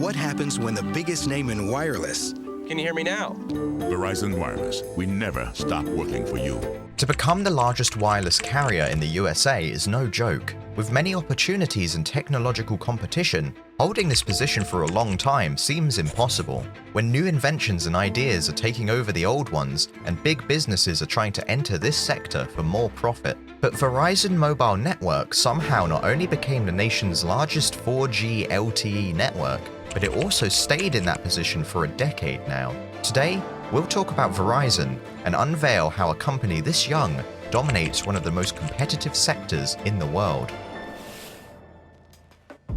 What happens when the biggest name in wireless? Can you hear me now? Verizon Wireless, we never stop working for you. To become the largest wireless carrier in the USA is no joke. With many opportunities and technological competition, holding this position for a long time seems impossible. When new inventions and ideas are taking over the old ones, and big businesses are trying to enter this sector for more profit. But Verizon Mobile Network somehow not only became the nation's largest 4G LTE network, but it also stayed in that position for a decade now. Today, we'll talk about Verizon and unveil how a company this young dominates one of the most competitive sectors in the world.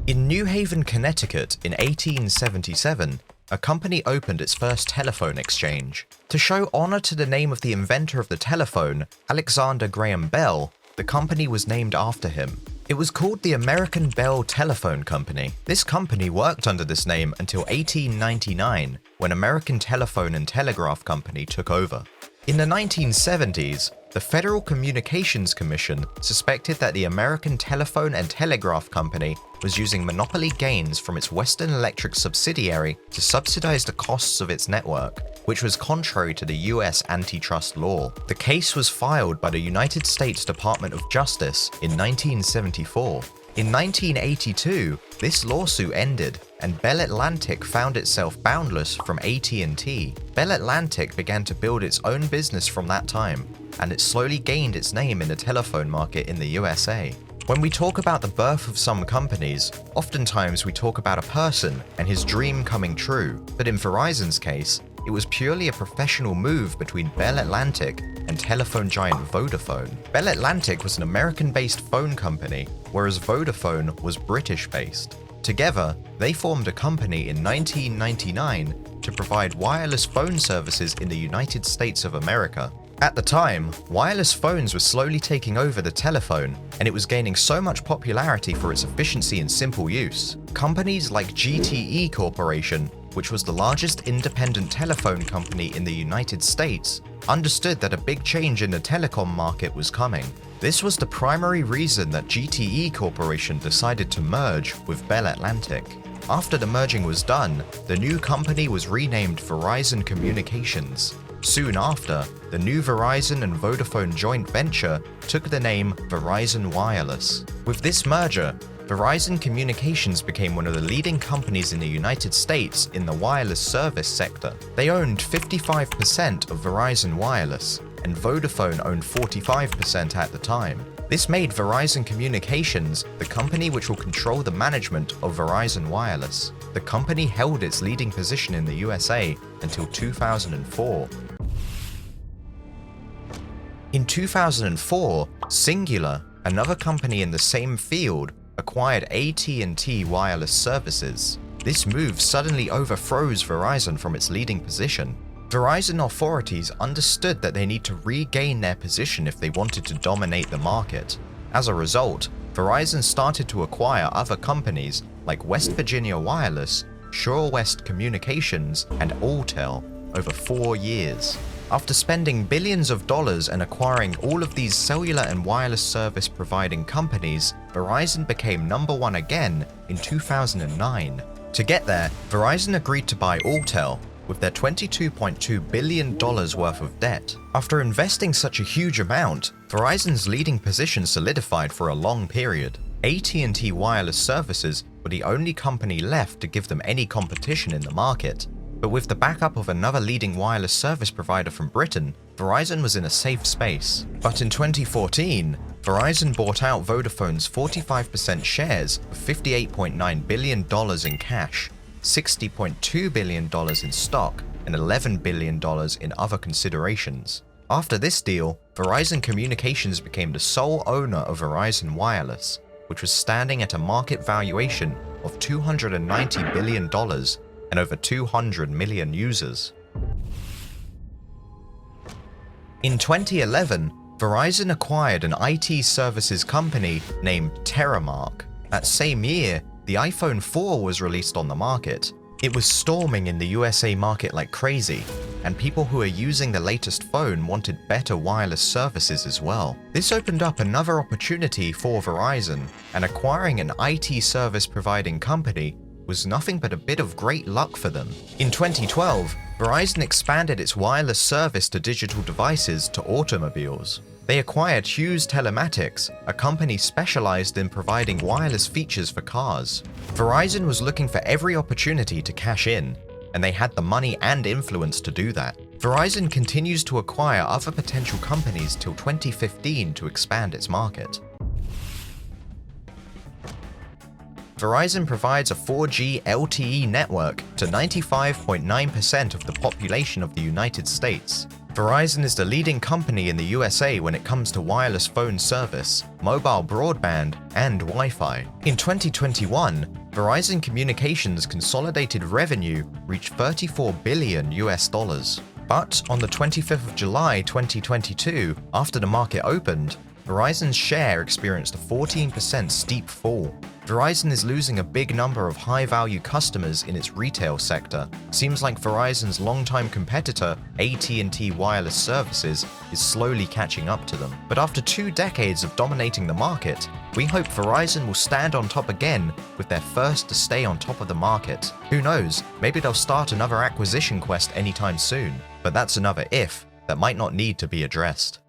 In New Haven, Connecticut in 1877, a company opened its first telephone exchange. To show honor to the name of the inventor of the telephone, Alexander Graham Bell, the company was named after him. It was called the American Bell Telephone Company. This company worked under this name until 1899, when American Telephone and Telegraph Company took over. In the 1970s, the Federal Communications Commission suspected that the American Telephone and Telegraph Company was using monopoly gains from its Western Electric subsidiary to subsidize the costs of its network, which was contrary to the US antitrust law. The case was filed by the United States Department of Justice in 1974. In 1982, this lawsuit ended, and Bell Atlantic found itself boundless from AT&T. Bell Atlantic began to build its own business from that time, and it slowly gained its name in the telephone market in the USA. When we talk about the birth of some companies, oftentimes we talk about a person and his dream coming true, but in Verizon's case, it was purely a professional move between Bell Atlantic and telephone giant Vodafone. Bell Atlantic was an American-based phone company, whereas Vodafone was British-based. Together, they formed a company in 1999 to provide wireless phone services in the United States of America. At the time, wireless phones were slowly taking over the telephone, and it was gaining so much popularity for its efficiency and simple use. Companies like GTE Corporation, which was the largest independent telephone company in the United States, understood that a big change in the telecom market was coming. This was the primary reason that GTE Corporation decided to merge with Bell Atlantic. After the merging was done, the new company was renamed Verizon Communications. Soon after, the new Verizon and Vodafone joint venture took the name Verizon Wireless. With this merger, Verizon Communications became one of the leading companies in the United States in the wireless service sector. They owned 55% of Verizon Wireless, and Vodafone owned 45% at the time. This made Verizon Communications the company which will control the management of Verizon Wireless. The company held its leading position in the USA until 2004. In 2004, Singular, another company in the same field, acquired AT&T Wireless Services. This move suddenly overthrows Verizon from its leading position. Verizon authorities understood that they need to regain their position if they wanted to dominate the market. As a result, Verizon started to acquire other companies like West Virginia Wireless, Sure West Communications, and Alltel over 4 years. After spending billions of dollars and acquiring all of these cellular and wireless service providing companies, Verizon became number one again in 2009. To get there, Verizon agreed to buy Alltel with their $22.2 billion worth of debt. After investing such a huge amount, Verizon's leading position solidified for a long period. AT&T Wireless Services were the only company left to give them any competition in the market. But with the backup of another leading wireless service provider from Britain, Verizon was in a safe space. But in 2014, Verizon bought out Vodafone's 45% shares of $58.9 billion in cash, $60.2 billion in stock, and $11 billion in other considerations. After this deal, Verizon Communications became the sole owner of Verizon Wireless, which was standing at a market valuation of $290 billion and over 200 million users. In 2011, Verizon acquired an IT services company named Terramark. That same year, the iPhone 4 was released on the market. It was storming in the USA market like crazy, and people who are using the latest phone wanted better wireless services as well. This opened up another opportunity for Verizon, and acquiring an IT service providing company was nothing but a bit of great luck for them. In 2012, Verizon expanded its wireless service to digital devices to automobiles. They acquired Hughes Telematics, a company specialized in providing wireless features for cars. Verizon was looking for every opportunity to cash in, and they had the money and influence to do that. Verizon continues to acquire other potential companies till 2015 to expand its market. Verizon provides a 4G LTE network to 95.9% of the population of the United States. Verizon is the leading company in the USA when it comes to wireless phone service, mobile broadband, and Wi-Fi. In 2021, Verizon Communications' consolidated revenue reached $34 billion. But on the 25th of July 2022, after the market opened, Verizon's share experienced a 14% steep fall. Verizon is losing a big number of high-value customers in its retail sector. Seems like Verizon's longtime competitor, AT&T Wireless Services, is slowly catching up to them. But after 2 decades of dominating the market, we hope Verizon will stand on top again with their first to stay on top of the market. Who knows, maybe they'll start another acquisition quest anytime soon. But that's another if that might not need to be addressed.